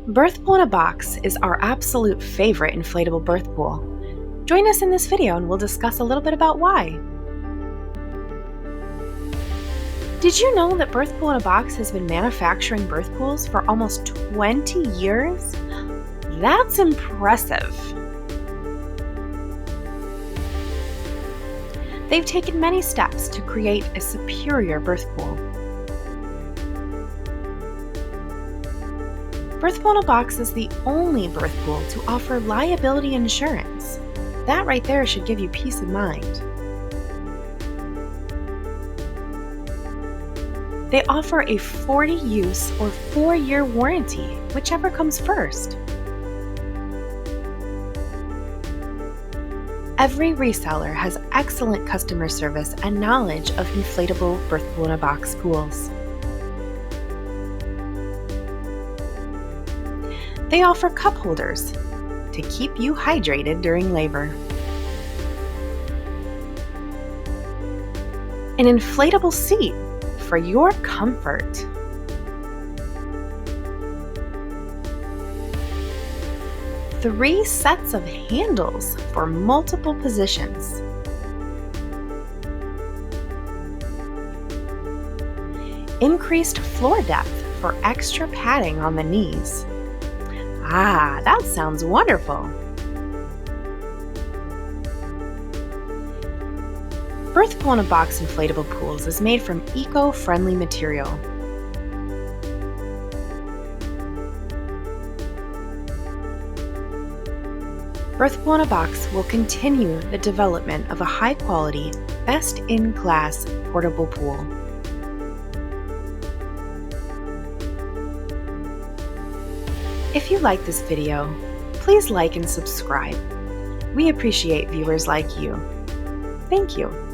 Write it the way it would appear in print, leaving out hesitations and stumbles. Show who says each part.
Speaker 1: Birth pool in a box is our absolute favorite inflatable birth pool. Join us in this video and we'll discuss a little bit about why. Did you know that Birth Pool in a Box has been manufacturing birth pools for almost 20 years? That's impressive. They've taken many steps to create a superior birth pool. Birth Pool in a Box is the only birth pool to offer liability insurance. That right there should give you peace of mind. They offer a 40-use or 4-year warranty, whichever comes first. Every reseller has excellent customer service and knowledge of inflatable birth pool in a box pools. They offer cup holders to keep you hydrated during labor. An inflatable seat for your comfort. Three sets of handles for multiple positions. Increased floor depth for extra padding on the knees. Ah, that sounds wonderful! Birth Pool in a Box inflatable pools is made from eco-friendly material. Birth Pool in a Box will continue the development of a high-quality, best-in-class portable pool. If you like this video, please like and subscribe. We appreciate viewers like you. Thank you.